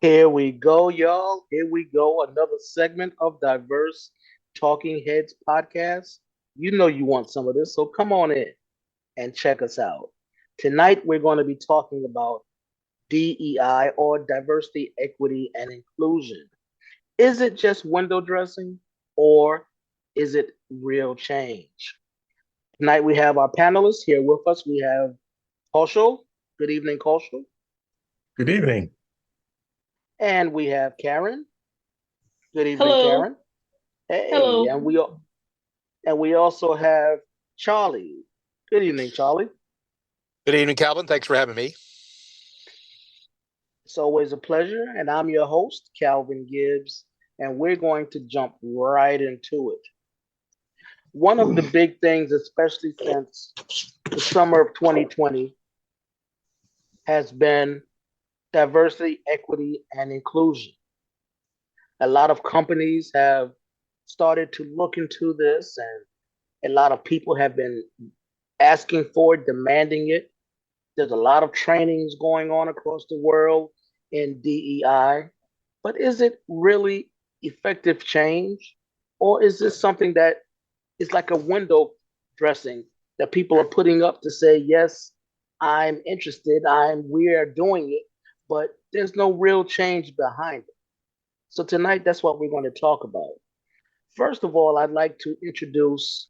Here we go, y'all. Here we go. Another segment of Diverse Talking Heads podcast. You know you want some of this, so come on in and check us out. Tonight, we're going to be talking about DEI or diversity, equity, and inclusion. Is it just window dressing or is it real change? Tonight, we have our panelists here with us. We have Kaushal. Good evening, Kaushal. Good evening. And we have Karen. Good evening, Hello. Karen. Hey, Hello. and we also have Charlie. Good evening, Charlie. Good evening, Calvin. Thanks for having me. It's always a pleasure, and I'm your host, Calvin Gibbs, and we're going to jump right into it. One of the big things, especially since the summer of 2020, has been diversity, equity, and inclusion. A lot of companies have started to look into this, and a lot of people have been asking for it, demanding it. There's a lot of trainings going on across the world in DEI, but is it really effective change? Or is this something that is like a window dressing that people are putting up to say, yes, I'm interested, we are doing it, but there's no real change behind it. So tonight, that's what we're going to talk about. First of all, I'd like to introduce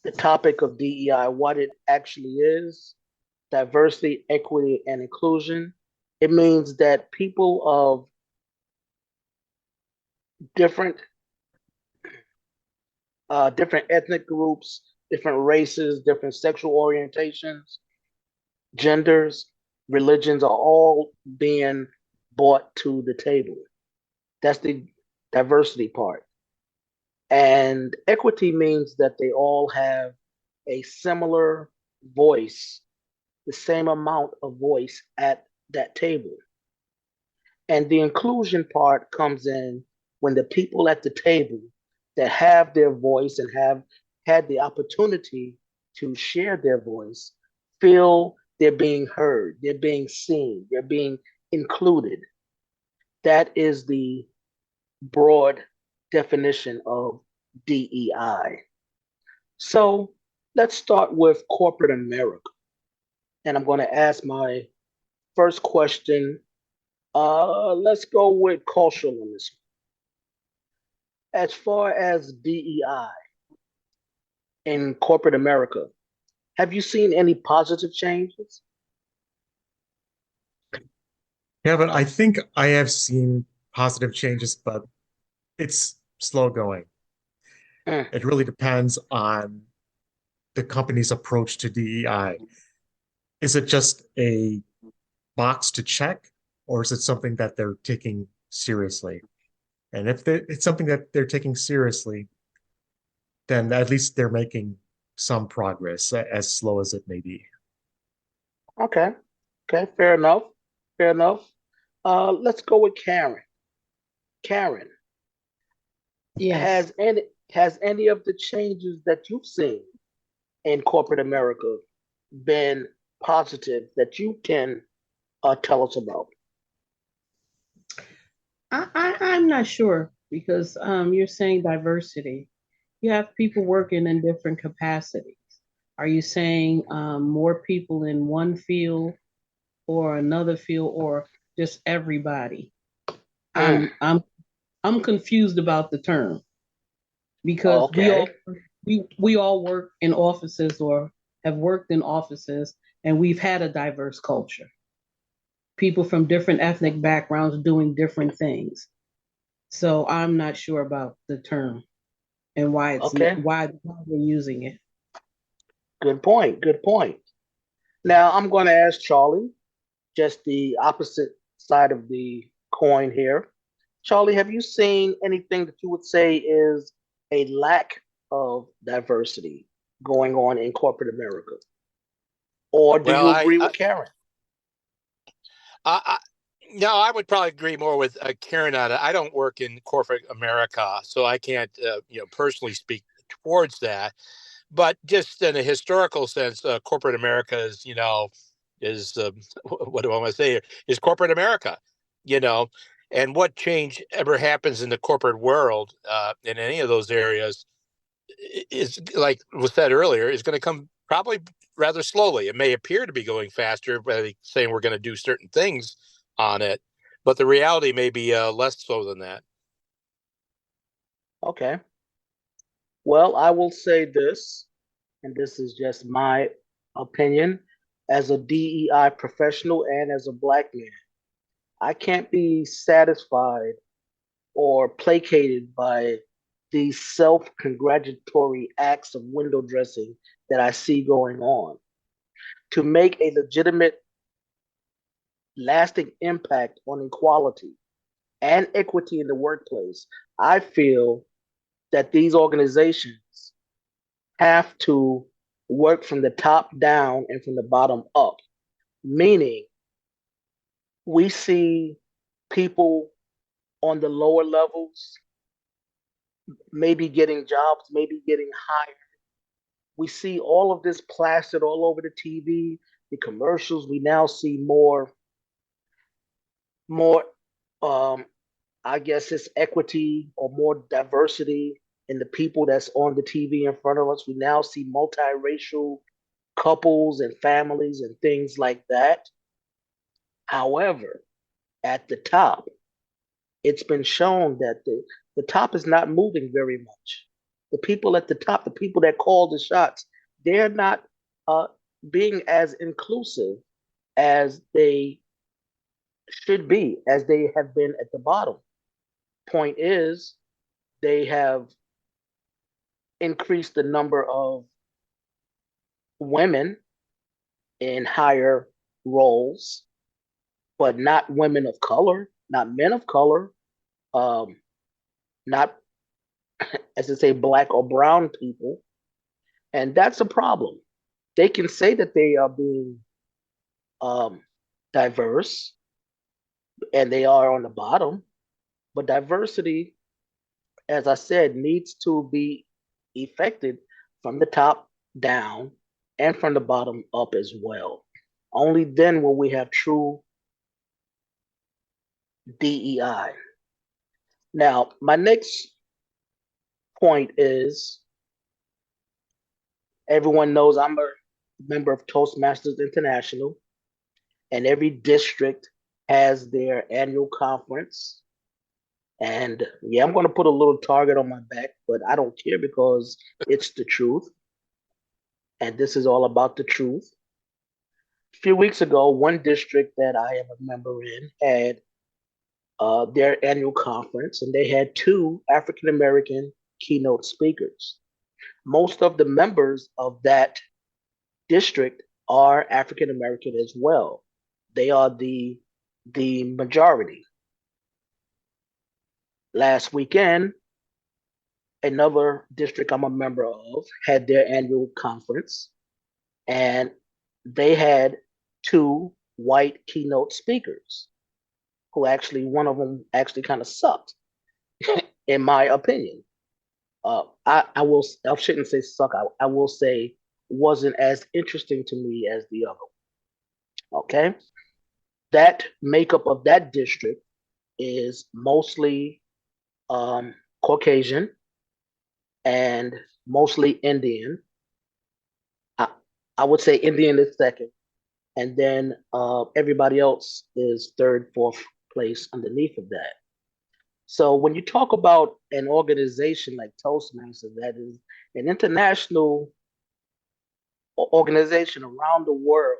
the topic of DEI, what it actually is: diversity, equity, and inclusion. It means that people of different different ethnic groups, different races, different sexual orientations, genders, religions are all being brought to the table. That's the diversity part. And equity means that they all have a similar voice, the same amount of voice at that table. And the inclusion part comes in when the people at the table that have their voice and have had the opportunity to share their voice feel they're being heard, they're being seen, they're being included. That is the broad definition of DEI. So let's start with corporate America. And I'm going to ask my first question. Let's go with cultural on this. As far as DEI in corporate America, have you seen any positive changes? Yeah, but I think I have seen positive changes, but it's slow going. Mm, It really depends on the company's approach to DEI. Is it just a box to check, or is it something that they're taking seriously? And if it's something that they're taking seriously, then at least they're making some progress, as slow as it may be. okay, okay, fair enough, fair enough. Let's go with Karen. Karen, Yes. has any has any of the changes that you've seen in corporate America been positive that you can tell us about? I'm not sure because you're saying diversity. You have people working in different capacities. Are you saying more people in one field or another field or just everybody? Mm, I'm I'm I'm confused about the term because okay. we all work in offices or have worked in offices and we've had a diverse culture. People from different ethnic backgrounds doing different things. So I'm not sure about the term and Okay. why we're using it. Good point. Good point. Now I'm going to ask Charlie, just the opposite side of the coin here. Charlie, have you seen anything that you would say is a lack of diversity going on in corporate America? Or do Well, you agree with Karen? I, I no, I would probably agree more with Karen on it. I don't work in corporate America, so I can't, personally speak towards that. But just in a historical sense, corporate America is, what do I want to say here? Is corporate America. you know, and what change ever happens in the corporate world in any of those areas is, like was said earlier, is going to come probably rather slowly. It may appear to be going faster by saying we're going to do certain things on it, but the reality may be less so than that. Okay. Well, I will say this, and this is just my opinion as a DEI professional and as a Black man. I can't be satisfied or placated by these self-congratulatory acts of window dressing that I see going on. To make a legitimate, lasting impact on equality and equity in the workplace, I feel that these organizations have to work from the top down and from the bottom up, meaning we see people on the lower levels maybe getting jobs, maybe getting hired. We see all of this plastered all over the TV, the commercials. We now see more, um, I guess it's equity or more diversity in the people that's on the TV in front of us. We now see multiracial couples and families and things like that. However, at the top, it's been shown that the top is not moving very much. The people at the top, the people that call the shots, they're not uh, being as inclusive as they should be, as they have been at the bottom. Point is, they have increased the number of women in higher roles, but not women of color, not men of color, um, not, as they say, Black or brown people. And that's a problem. They can say that they are being um, diverse and they are on the bottom, but diversity, as I said, needs to be effected from the top down and from the bottom up as well. Only then will we have true DEI. Now, my next point is everyone knows I'm a member of Toastmasters International, and every district has their annual conference. And yeah, I'm going to put a little target on my back, but I don't care because it's the truth. And this is all about the truth. A few weeks ago, one district that I am a member in had their annual conference, and they had two African American keynote speakers. Most of the members of that district are African American as well. They are the majority. Last weekend, another district I'm a member of had their annual conference, and they had two white keynote speakers who actually, one of them actually kind of sucked, in my opinion. I shouldn't say suck. I will say wasn't as interesting to me as the other. Okay, that makeup of that district is mostly Caucasian and mostly Indian. I, I would say Indian is second, and then everybody else is third, fourth place underneath of that. So when you talk about an organization like Toastmasters, that is an international organization around the world,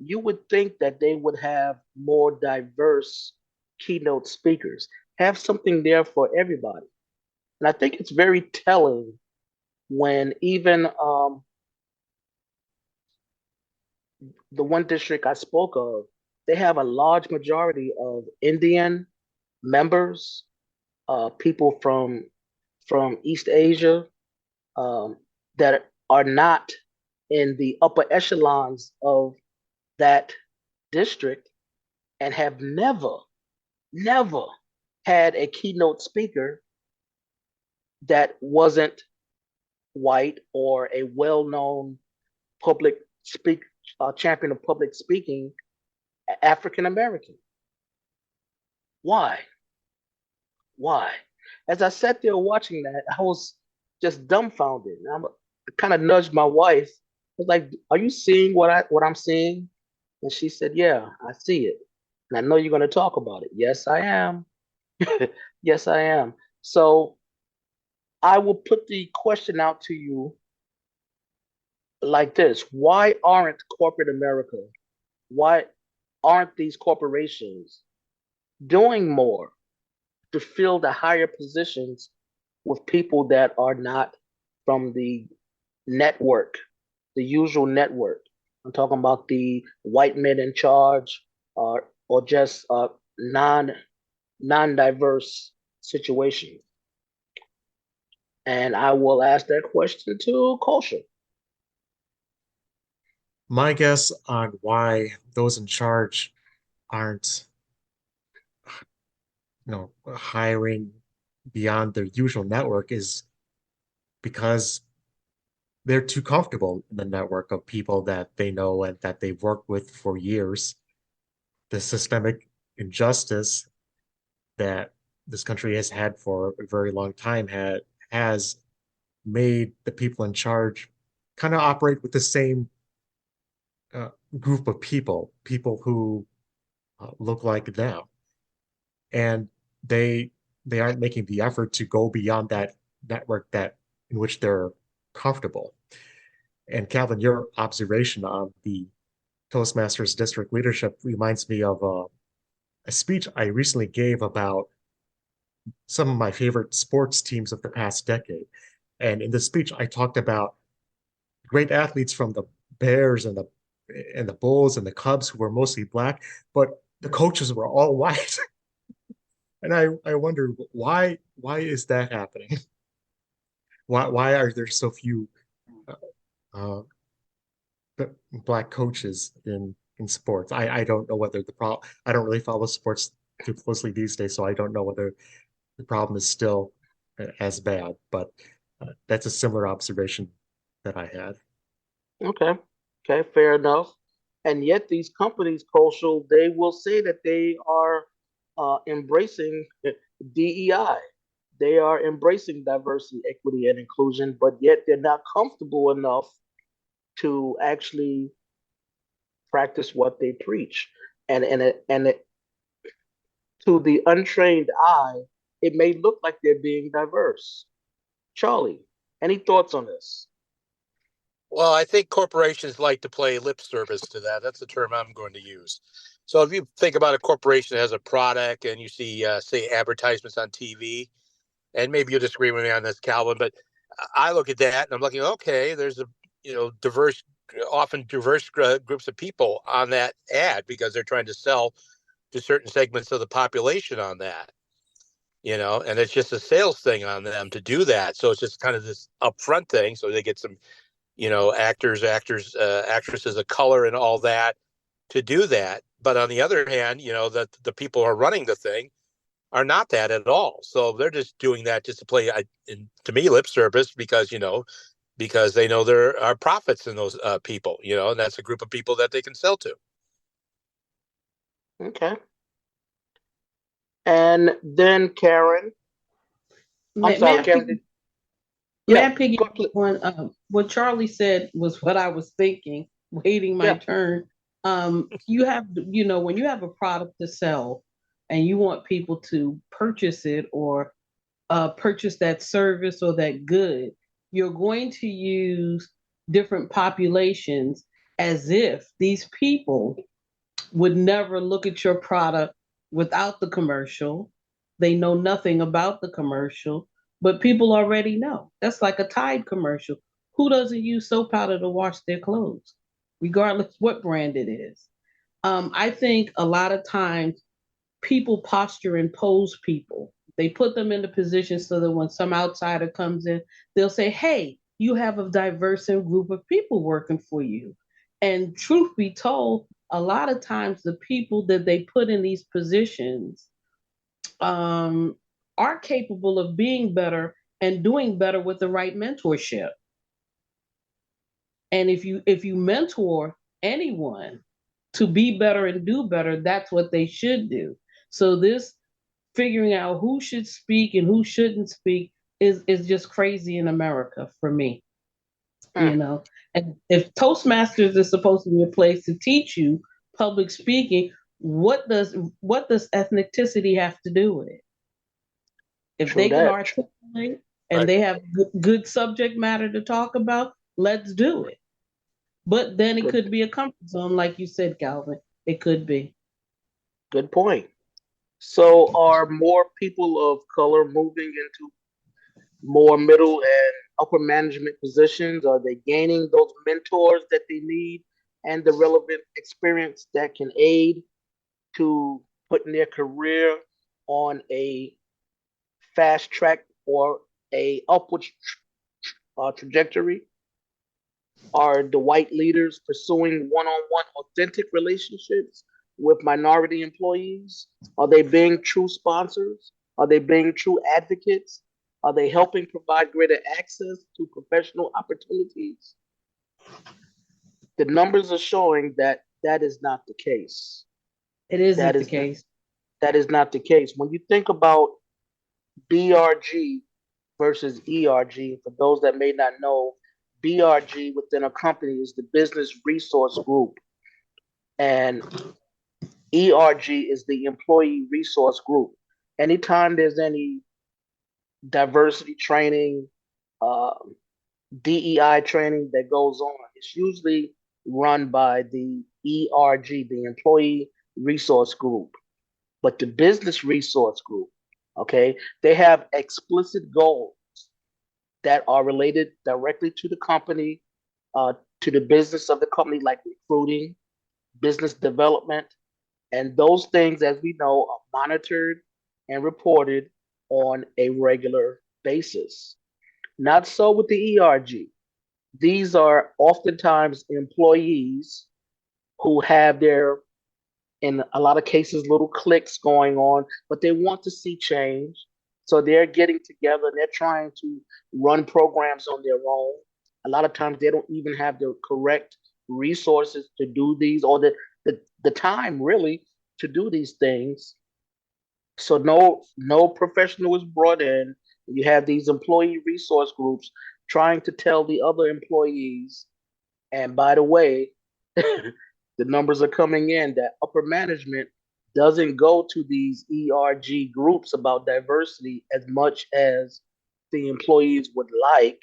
you would think that they would have more diverse keynote speakers, have something there for everybody. And I think it's very telling when even the one district I spoke of, they have a large majority of Indian members, people from East Asia um, that are not in the upper echelons of that district and have never had a keynote speaker that wasn't white or a well-known public speak champion of public speaking African American. Why? Why? As I sat there watching that, I was just dumbfounded. I kind of nudged my wife. I was like, "Are you seeing what I'm seeing?" And she said, "Yeah, I see it. And I know you're going to talk about it." Yes, I am. Yes, I am. So I will put the question out to you like this: why aren't corporate America, why aren't these corporations doing more to fill the higher positions with people that are not from the network, the usual network? I'm talking about the white men in charge, or just non-diverse situations. And I will ask that question to Kosher. My guess on why those in charge aren't, hiring beyond their usual network is because they're too comfortable in the network of people that they know and that they've worked with for years. The systemic injustice that this country has had for a very long time has made the people in charge kind of operate with the same uh, group of people who look like them, and they they aren't making the effort to go beyond that network that in which they're comfortable. And Calvin, your observation on the Toastmasters district leadership reminds me of a speech I recently gave about some of my favorite sports teams of the past decade. And in the speech, I talked about great athletes from the Bears and the Bulls and the Cubs who were mostly black, but the coaches were all white. And I wonder why is that happening? Why are there so few uh, uh, black coaches in sports? I don't know whether the problem. I don't really follow sports too closely these days, so I don't know whether the problem is still as bad. But that's a similar observation that I had. Okay. Okay, fair enough. And yet these companies, Kosher, they will say that they are embracing DEI. They are embracing diversity, equity, and inclusion, but yet they're not comfortable enough to actually practice what they preach. And to the untrained eye, it may look like they're being diverse. Charlie, any thoughts on this? Well, I think corporations like to play lip service to that. That's the term I'm going to use. So if you think about a corporation that has a product and you see, say, advertisements on TV, and maybe you'll disagree with me on this, Calvin, but I look at that and I'm looking, okay, there's a diverse, often diverse groups of people on that ad because they're trying to sell to certain segments of the population on that. And it's just a sales thing on them to do that. So it's just kind of this upfront thing. So they get some actresses of color and all that to do that. But on the other hand, that the people who are running the thing are not that at all. So they're just doing that just to play, to me, lip service because they know there are profits in those people, and that's a group of people that they can sell to. Okay. And then Karen, I'm May sorry, I Karen. pick May Yeah, I piggyback go ahead. on what Charlie said was what I was thinking, waiting my Yeah. turn. You have, when you have a product to sell and you want people to purchase it or purchase that service or that good, you're going to use different populations as if these people would never look at your product without the commercial. They know nothing about the commercial, but people already know. That's like a Tide commercial. Who doesn't use soap powder to wash their clothes, regardless what brand it is? I think a lot of times people posture and pose people. They put them in the position so that when some outsider comes in, they'll say, "Hey, you have a diverse group of people working for you." And truth be told, a lot of times the people that they put in these positions um, are capable of being better and doing better with the right mentorship. And if you mentor anyone to be better and do better, that's what they should do. So this figuring out who should speak and who shouldn't speak is just crazy in America for me, you Mm, know. And if Toastmasters is supposed to be a place to teach you public speaking, what does ethnicity have to do with it? If true they can that. articulate and Right. they have good subject matter to talk about, let's do it. But then it Good, could be a comfort zone, like you said, Calvin. It could be. good point. So, are more people of color moving into more middle and upper management positions? Are they gaining those mentors that they need and the relevant experience that can aid to putting their career on a fast track or a upward trajectory? Are the white leaders pursuing one-on-one authentic relationships with minority employees? Are they being true sponsors? Are they being true advocates? Are they helping provide greater access to professional opportunities? The numbers are showing that that is not the case. It That isn't the is not, case. that is not the case. When you think about BRG versus ERG, for those that may not know, BRG within a company is the business resource group, and ERG is the employee resource group. Anytime there's any diversity training, uh, DEI training that goes on, it's usually run by the ERG, the employee resource group. But the business resource group, okay, they have explicit goals that are related directly to the company, uh, to the business of the company, like recruiting, business development, and those things, as we know, are monitored and reported on a regular basis. Not so with the ERG. These are oftentimes employees who have their, in a lot of cases, little cliques going on, but they want to see change. So they're getting together and they're trying to run programs on their own. A lot of times they don't even have the correct resources to do these, or the time really to do these things. So no professional is brought in. You have these employee resource groups trying to tell the other employees, and by the way, the numbers are coming in that upper management doesn't go to these ERG groups about diversity as much as the employees would like,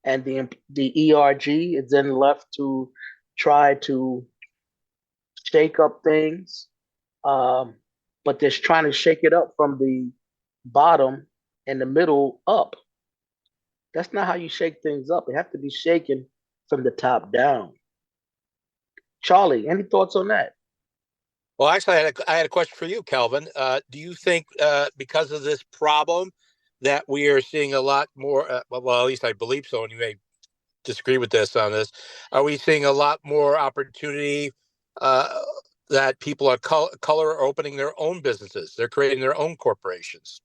and the ERG is then left to try to shake up things, um, but they're trying to shake it up from the bottom and the middle up. That's not how you shake things up. It has to be shaken from the top down. Charlie, any thoughts on that? Well, actually, I had a question for you, Calvin. Do you think because of this problem that we are seeing a lot more, well, at least I believe so, and you may disagree with this on this, are we seeing a lot more opportunity uh, that people of color are opening their own businesses? They're creating their own corporations.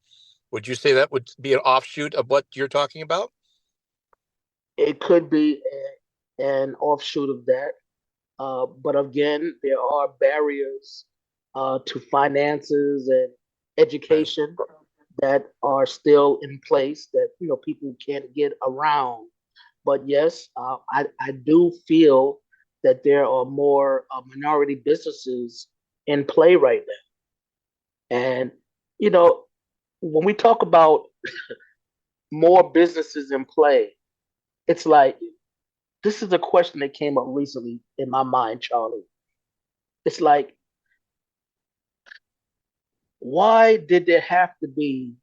Would you say that would be an offshoot of what you're talking about? It could be an offshoot of that. But again, there are barriers to finances and Right. education that are still in place that people can't get around. But yes, I do feel that there are more minority businesses in play right now. And you know, when we talk about more businesses in play, it's like this is a question that came up recently in my mind, Charlie. It's like, why did there have to be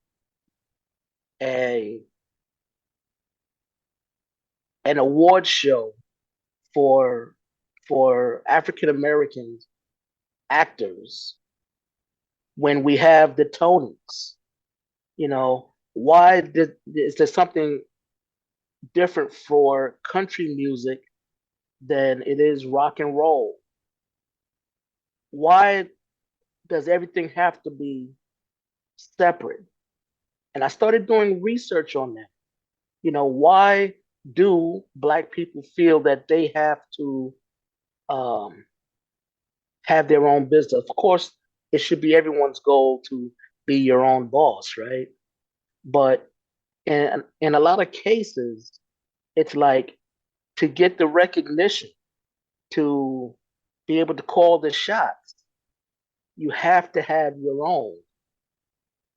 a an award show for African American actors when we have the Tonys? Why is there something different for country music than it is rock and roll? Why does everything have to be separate? And I started doing research on that. Why do Black people feel that they have to um, have their own business? Of course, it should be everyone's goal to be your own boss, right? But in a lot of cases, it's like to get the recognition, to be able to call the shots, you have to have your own,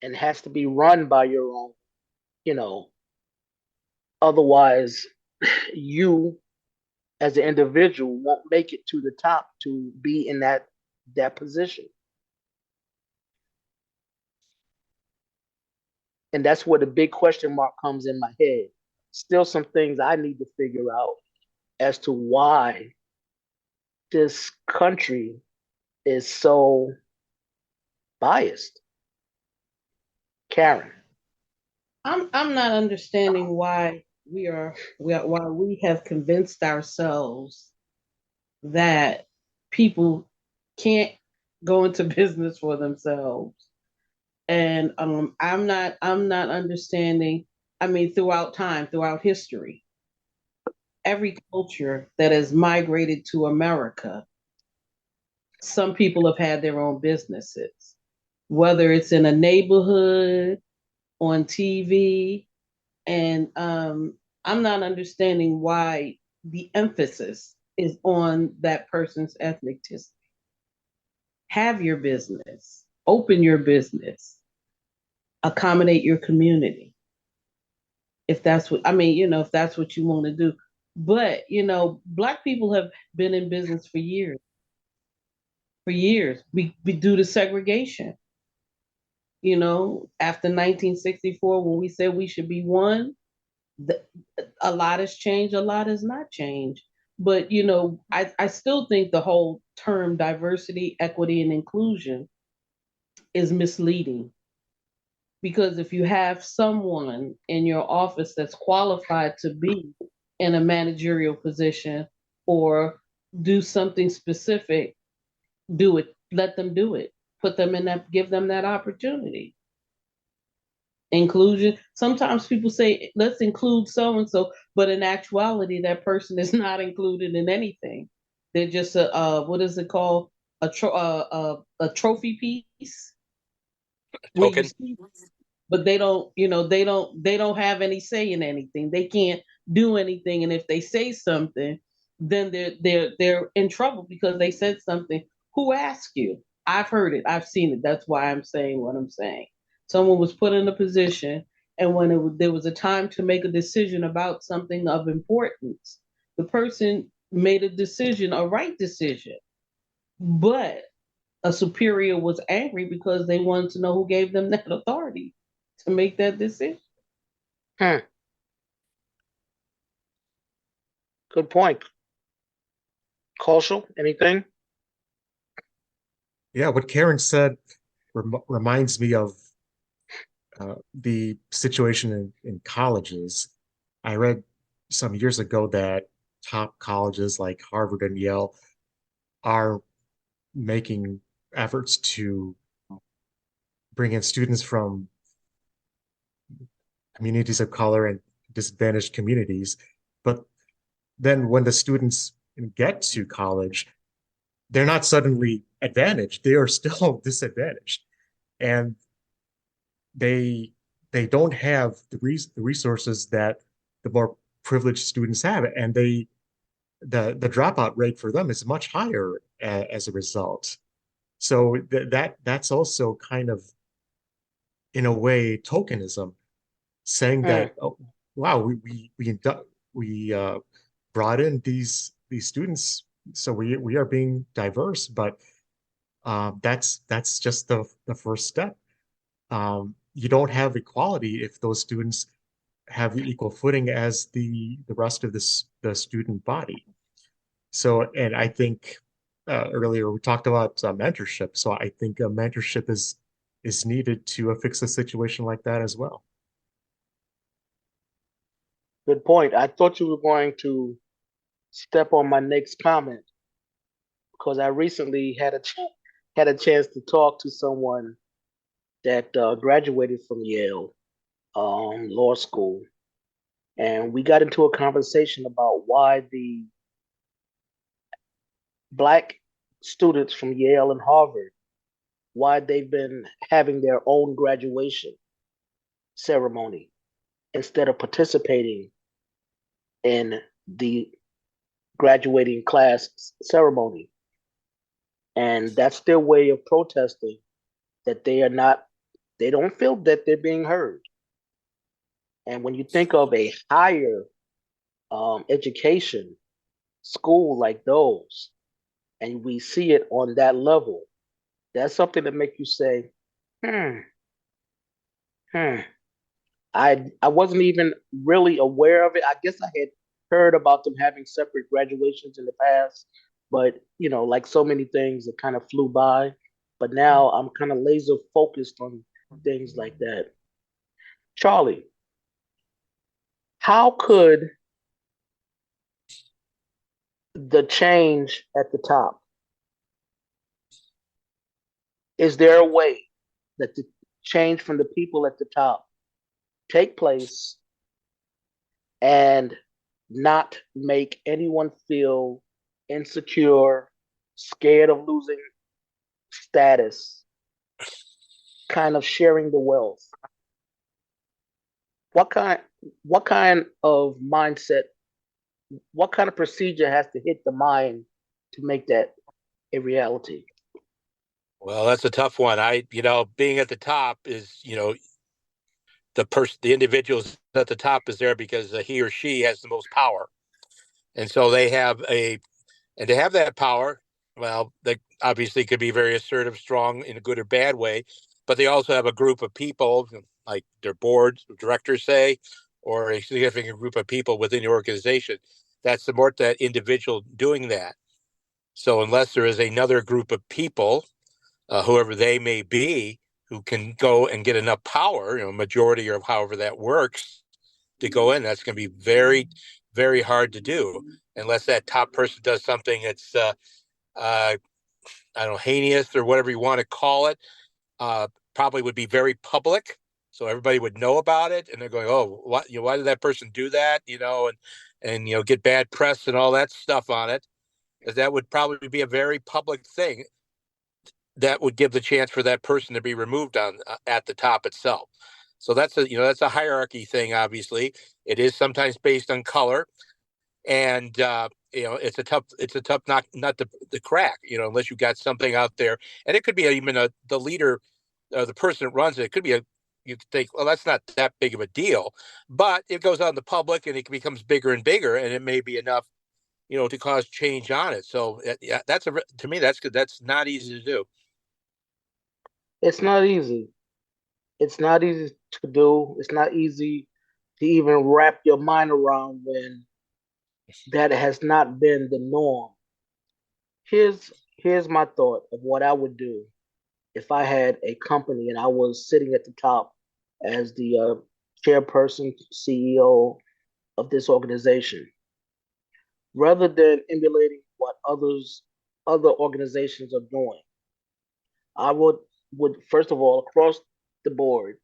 and it has to be run by your own, you know. Otherwise, you as an individual won't make it to the top to be in that position. And that's where the big question mark comes in my head. Still some things I need to figure out as to why this country is so biased. Karen. I'm not understanding why why we have convinced ourselves that people can't go into business for themselves. And I'm not understanding. I mean, throughout time, throughout history, every culture that has migrated to America, some people have had their own businesses, whether it's in a neighborhood, on TV, and I'm not understanding why the emphasis is on that person's ethnicity. Have your business, open your business, accommodate your community. If that's what I mean, if that's what you want to do. But Black people have been in business for years. For years, we due to segregation. After 1964, when we said we should be one, the, a lot has changed, a lot has not changed. But I still think the whole term diversity, equity, and inclusion is misleading, because if you have someone in your office that's qualified to be in a managerial position or do something specific, do it. Let them do it. Put them in that, give them that opportunity. Inclusion. Sometimes people say, let's include so and so, but in actuality, that person is not included in anything. They're just what is it called? A trophy piece where you Token. see, but they don't have any say in anything. They can't do anything, and if they say something, then they're in trouble because they said something. Who asked you? I've heard it. I've seen it. That's why I'm saying what I'm saying. Someone was put in a position, and when there was a time to make a decision about something of importance, the person made a decision, a right decision, but a superior was angry because they wanted to know who gave them that authority to make that decision. Hmm. Good point. Kaushal, anything? Yeah, what Karen said reminds me of the situation in colleges. I read some years ago that top colleges like Harvard and Yale are making efforts to bring in students from communities of color and disadvantaged communities. But then when the students get to college, they're not suddenly advantaged. They are still disadvantaged. And they they don't have the resources that the more privileged students have. And the dropout rate for them is much higher as a result. So that's also kind of, in a way, tokenism, saying Hmm. that, oh, wow, we brought in these students, so we are being diverse, but that's just the first step. You don't have equality if those students have the equal footing as the rest of the student body. So, and I think earlier we talked about mentorship. So I think mentorship is needed to fix a situation like that as well. Good point. I thought you were going to step on my next comment because I recently had a chance to talk to someone that graduated from Yale Law School, and we got into a conversation about why the black students from Yale and Harvard why they've been having their own graduation ceremony instead of participating in the graduating class ceremony. And that's their way of protesting that they don't feel that they're being heard. And when you think of a higher education school like those, and we see it on that level, that's something that make you say, hmm, hmm. I wasn't even really aware of it. I guess I had heard about them having separate graduations in the past, but like so many things, it kind of flew by. But now I'm kind of laser focused on things like that. Charlie, how could the change at the top, is there a way that the change from the people at the top take place and not make anyone feel insecure, scared of losing status, kind of sharing the wealth? What kind what kind of mindset, what kind of procedure has to hit the mind to make that a reality? Well, that's a tough one. Being at the top is, the individuals at the top is there because he or she has the most power. And so and to have that power, well, they obviously could be very assertive, strong in a good or bad way, but they also have a group of people, like their board of directors say, or a significant group of people within the organization that support that individual doing that. So unless there is another group of people, whoever they may be, who can go and get enough power, majority or however that works, to go in, that's going to be very, very hard to do unless that top person does something that's, I don't know, heinous or whatever you want to call it. Probably would be very public, so everybody would know about it, and they're going, "Oh, what? Why did that person do that?" And get bad press and all that stuff on it, because that would probably be a very public thing that would give the chance for that person to be removed on at the top itself. So that's a hierarchy thing. Obviously, it is sometimes based on color, and it's a tough not to crack. Unless you got something out there, and it could be even the leader, the person that runs it. It could be you think, well, that's not that big of a deal, but it goes out in the public and it becomes bigger and bigger, and it may be enough, to cause change on it. So yeah, to me that's good. That's not easy to do. It's not easy. It's not easy to do. It's not easy to even wrap your mind around when that has not been the norm. Here's my thought of what I would do if I had a company and I was sitting at the top as the chairperson, CEO of this organization. Rather than emulating what other organizations are doing, I would first of all, across the board,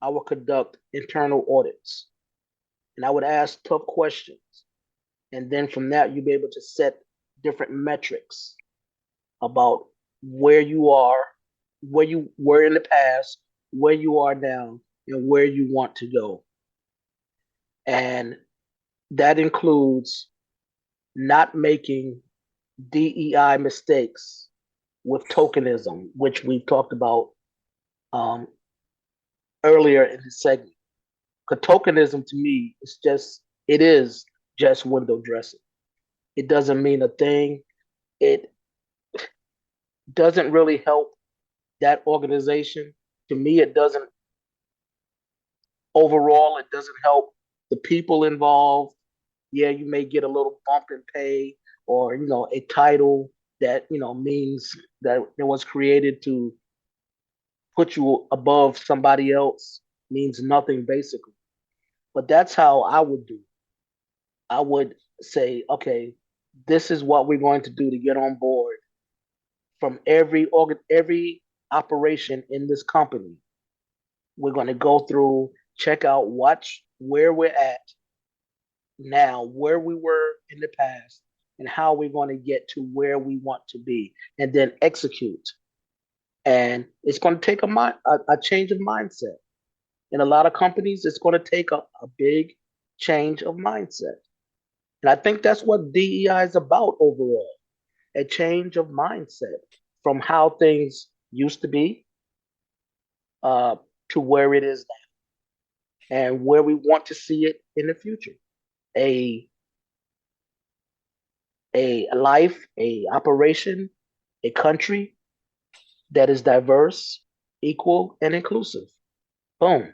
I would conduct internal audits and I would ask tough questions. And then from that, you'll be able to set different metrics about where you are, where you were in the past, where you are now, and where you want to go. And that includes not making DEI mistakes with tokenism, which we've talked about um, earlier in the segment. Because tokenism to me it is just window dressing. It doesn't mean a thing. It doesn't really help that organization. To me, it doesn't, overall, it doesn't help the people involved. Yeah, you may get a little bump in pay or, a title that, means that it was created to put you above somebody else, means nothing basically. But that's how I would do. I would say, okay, this is what we're going to do to get on board from every operation in this company. We're going to go through, check out where we're at now, where we were in the past, and how we're going to get to where we want to be, and then execute. And it's going to take a change of mindset. In a lot of companies, it's going to take a big change of mindset. And I think that's what DEI is about overall, a change of mindset from how things used to be to where it is now and where we want to see it in the future. A life, a operation, a country that is diverse, equal, and inclusive. Boom.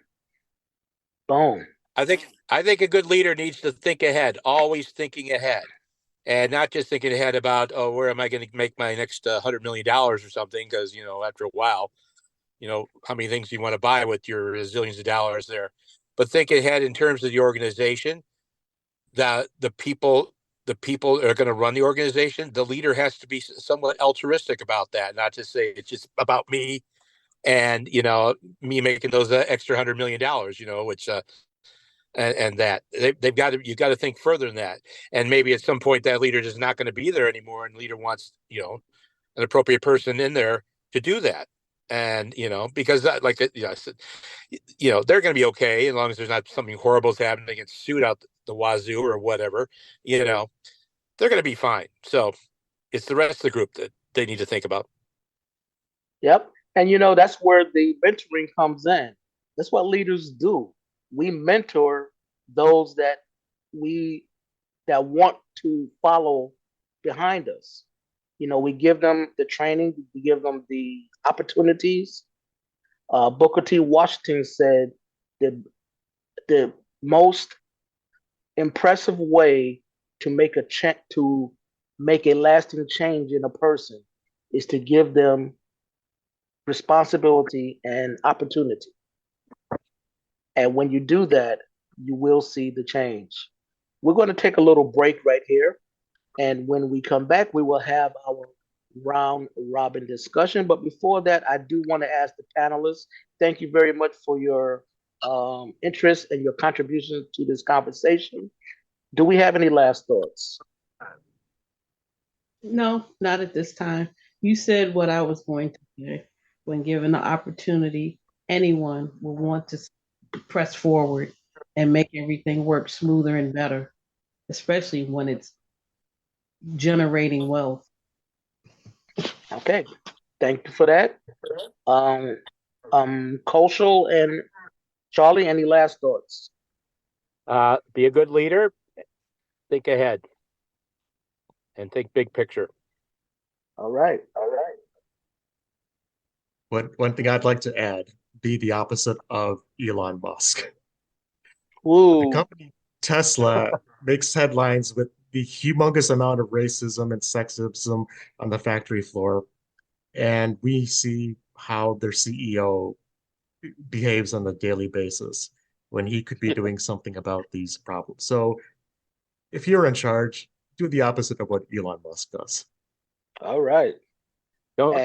Boom. I think a good leader needs to think ahead, always thinking ahead, and not just thinking ahead about, oh, where am I going to make my next $100 million or something? Because after a while, how many things you want to buy with your zillions of dollars there. But think ahead in terms of the organization, that the people are going to run the organization. The leader has to be somewhat altruistic about that, not just say it's just about me and me making those extra $100 million, which and that they've got to, you got to think further than that. And maybe at some point that leader is not going to be there anymore, and leader wants an appropriate person in there to do that. And because that, like I said, they're going to be okay as long as there's not something horrible is happening, they get sued out the wazoo or whatever. They're going to be fine. So it's the rest of the group that they need to think about. Yep. And that's where the mentoring comes in. That's what leaders do. We mentor those that want to follow behind us. We give them the training, we give them the opportunities. Booker T. Washington said the most impressive way to make a lasting change in a person is to give them responsibility and opportunity. And when you do that, you will see the change. We're going to take a little break right here. And when we come back, we will have our round robin discussion. But before that, I do want to ask the panelists, thank you very much for your interest and your contribution to this conversation. Do we have any last thoughts? No, not at this time. You said what I was going to say. When given the opportunity, anyone will want to press forward and make everything work smoother and better, especially when it's generating wealth. Okay, thank you for that. Kaushal and Charlie, any last thoughts? Be a good leader, think ahead, and think big picture. All right. One thing I'd like to add, be the opposite of Elon Musk. Ooh. The company Tesla makes headlines with the humongous amount of racism and sexism on the factory floor. And we see how their CEO behaves on a daily basis when he could be doing something about these problems. So if you're in charge, do the opposite of what Elon Musk does. All right. Don't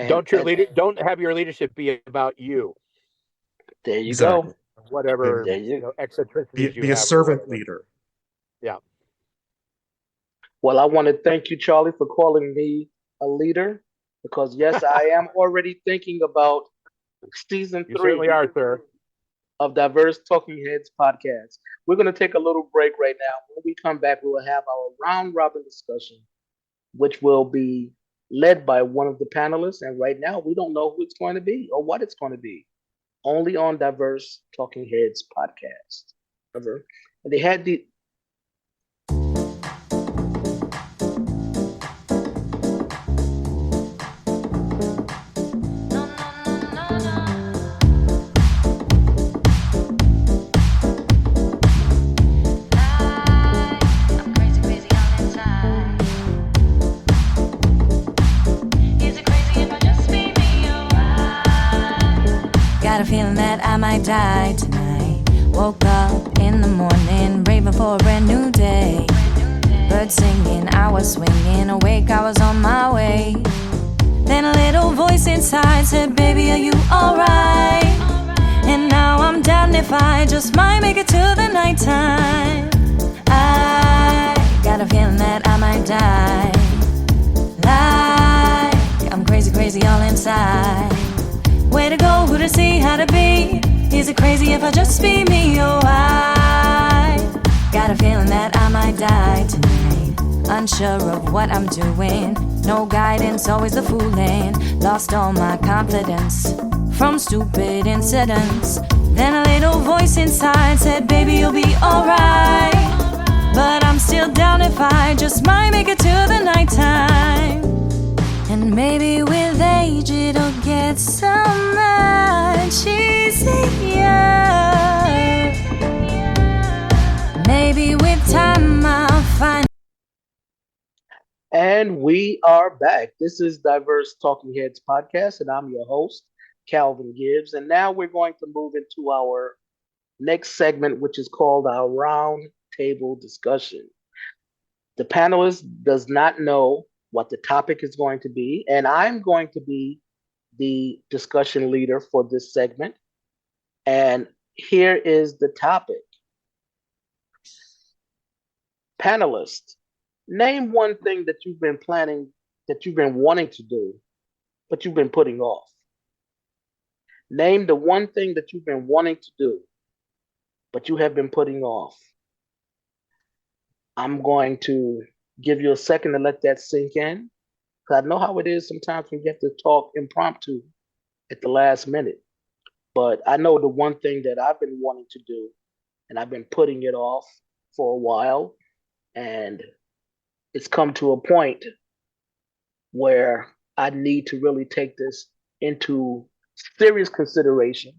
have your leadership be about you. There you Exactly. go. Whatever There you eccentricities you Be have. a servant leader. Yeah. Well, I want to thank you, Charlie, for calling me a leader, because yes, I am already thinking about season 3. You certainly are, sir. Of Diverse Talking Heads podcast. We're going to take a little break right now. When we come back, we will have our round robin discussion, which will be led by one of the panelists. And right now, we don't know who it's going to be or what it's going to be. Only on Diverse Talking Heads podcast. And they had the Got a feeling that I might die tonight. Woke up in the morning, braving for a brand new day. Birds singing, I was swinging, awake, I was on my way. Then a little voice inside said, baby, are you alright? And now I'm damned if I just might make it to the nighttime. I got a feeling that I might die. Like I'm crazy, crazy all inside. way to go, who to see, how to be. Is it crazy if I just be me? Oh, I got a feeling that I might die tonight. Unsure of what I'm doing, no guidance, always the fooling. Lost all my confidence from stupid incidents. Then a little voice inside said, baby, you'll be alright. But I'm still down if I just might make it to the nighttime. And maybe with age it'll get so much easier. Maybe with time I'll find. And we are back. This is Diverse Talking Heads podcast, and I'm your host, Calvin Gibbs. And now we're going to move into our next segment, which is called our round table discussion. The panelist does not know what the topic is going to be, and I'm going to be the discussion leader for this segment. And here is the topic. Panelists, name one thing that you've been planning, that you've been wanting to do, but you've been putting off. Name the one thing that you've been wanting to do, but you have been putting off. I'm going to give you a second to let that sink in, because I know how it is sometimes when you have to talk impromptu at the last minute. But I know the one thing that I've been wanting to do, and I've been putting it off for a while, and it's come to a point where I need to really take this into serious consideration.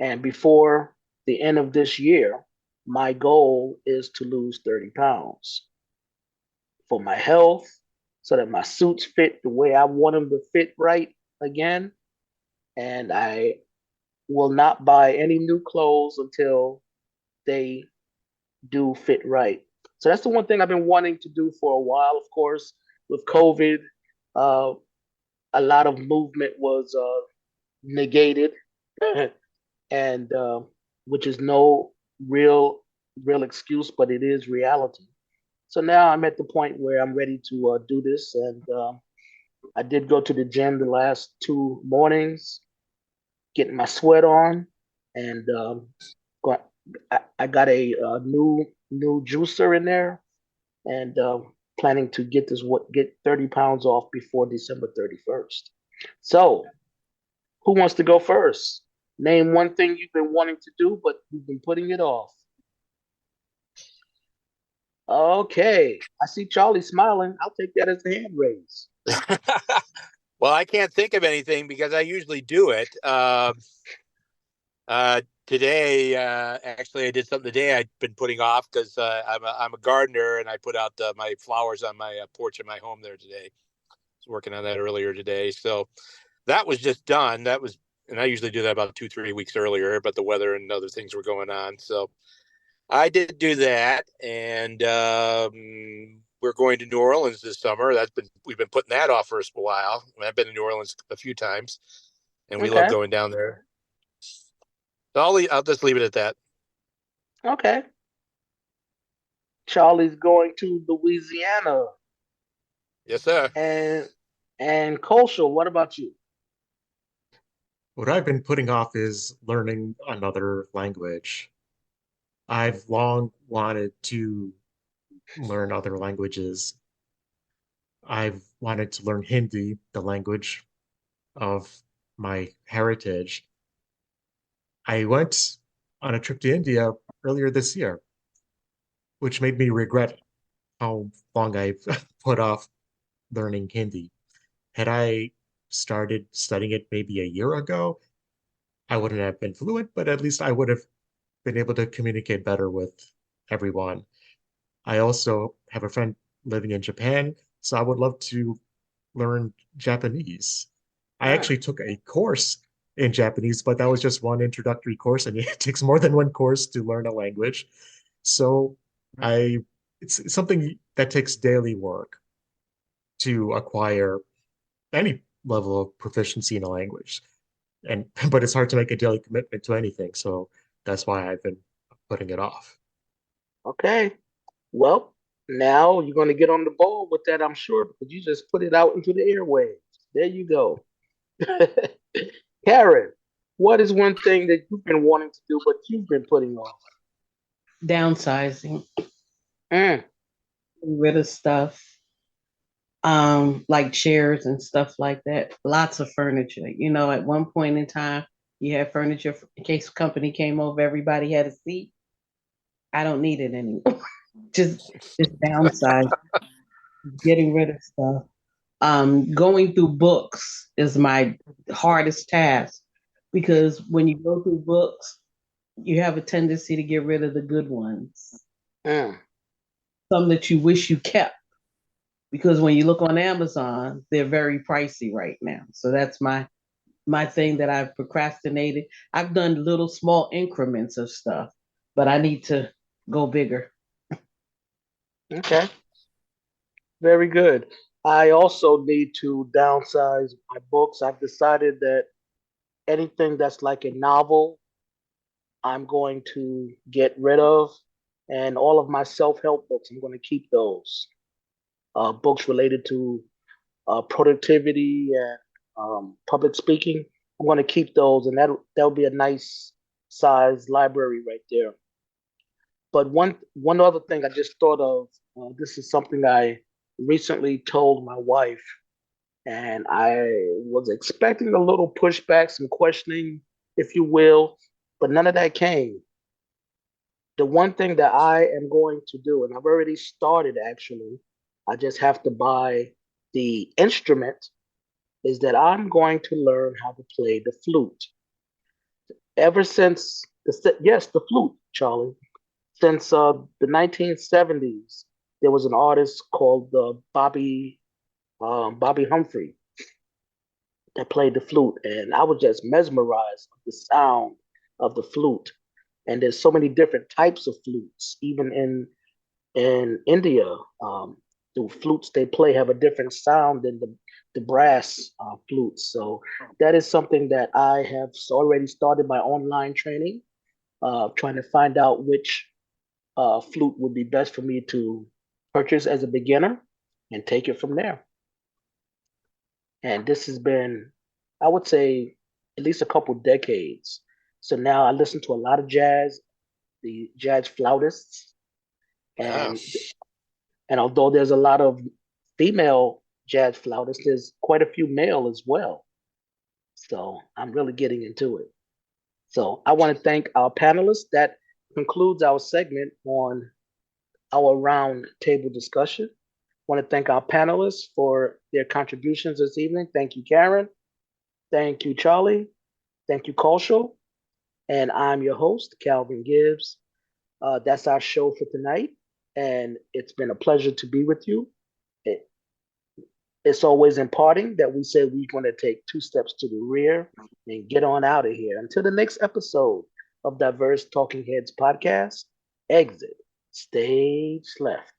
And before the end of this year, my goal is to lose 30 pounds for my health, so that my suits fit the way I want them to fit right again. And I will not buy any new clothes until they do fit right. So that's the one thing I've been wanting to do for a while. Of course, with COVID, a lot of movement was negated, and which is no real excuse, but it is reality. So now I'm at the point where I'm ready to do this, and I did go to the gym the last 2 mornings, getting my sweat on, and I got a new juicer in there, and planning to get 30 pounds off before December 31st. So, who wants to go first? Name one thing you've been wanting to do, but you've been putting it off. Okay, I see Charlie smiling. I'll take that as a hand raise. Well, I can't think of anything because I usually do it. Today, actually, I did something today I'd been putting off because I'm a gardener, and I put out my flowers on my porch in my home there today. I was working on that earlier today, so that was just done. And I usually do that about 2-3 weeks earlier, but the weather and other things were going on, so I did do that. And we're going to New Orleans this summer. We've been putting that off for a while. I've been to New Orleans a few times, and we love going down there. So I'll just leave it at that. Okay. Charlie's going to Louisiana. Yes, sir. And Kosho, what about you? What I've been putting off is learning another language. I've long wanted to learn other languages. I've wanted to learn Hindi, the language of my heritage. I went on a trip to India earlier this year, which made me regret how long I've put off learning Hindi. Had I started studying it maybe a year ago, I wouldn't have been fluent, but at least I would have been able to communicate better with everyone. I also have a friend living in Japan, so I would love to learn Japanese. I actually took a course in Japanese, but that was just one introductory course, and it takes more than one course to learn a language. So it's something that takes daily work to acquire any level of proficiency in a language. But it's hard to make a daily commitment to anything. So that's why I've been putting it off. Okay. Well, now you're going to get on the ball with that, I'm sure, because you just put it out into the airwaves. There you go. Karen, what is one thing that you've been wanting to do, but you've been putting off? Downsizing, Mm, getting rid of stuff, like chairs and stuff like that. Lots of furniture. At one point in time, you had furniture in case company came over, everybody had a seat. I don't need it anymore. just downsize, getting rid of stuff. Going through books is my hardest task because when you go through books, you have a tendency to get rid of the good ones, mm. some that you wish you kept. Because when you look on Amazon, they're very pricey right now. So that's my thing that I've procrastinated. I've done little small increments of stuff, but I need to go bigger. Okay, very good. I also need to downsize my books. I've decided that anything that's like a novel, I'm going to get rid of, and all of my self-help books, I'm going to keep those. Books related to productivity and public speaking, I'm going to keep those, and that'll be a nice size library right there. But one other thing I just thought of, this is something I recently told my wife, and I was expecting a little pushback, some questioning, if you will, but none of that came. The one thing that I am going to do, and I've already started actually, I just have to buy the instrument, is that I'm going to learn how to play the flute. Ever since yes, the flute, Charlie. Since the 1970s, there was an artist called Bobby Humphrey that played the flute, and I was just mesmerized with the sound of the flute. And there's so many different types of flutes, even in India. The flutes they play have a different sound than the brass flutes. So that is something that I have already started my online training, trying to find out which flute would be best for me to purchase as a beginner and take it from there. And this has been, I would say, at least a couple decades. So now I listen to a lot of jazz, the jazz flautists, Yeah. and and although there's a lot of female jazz flautists, there's quite a few male as well. So I'm really getting into it. So I want to thank our panelists. That concludes our segment on our round table discussion. I want to thank our panelists for their contributions this evening. Thank you, Karen. Thank you, Charlie. Thank you, Kaushal. And I'm your host, Calvin Gibbs. That's our show for tonight. And it's been a pleasure to be with you. It, it's always imparting that we say we're going to take two steps to the rear and get on out of here. Until the next episode of Diverse Talking Heads podcast, exit stage left.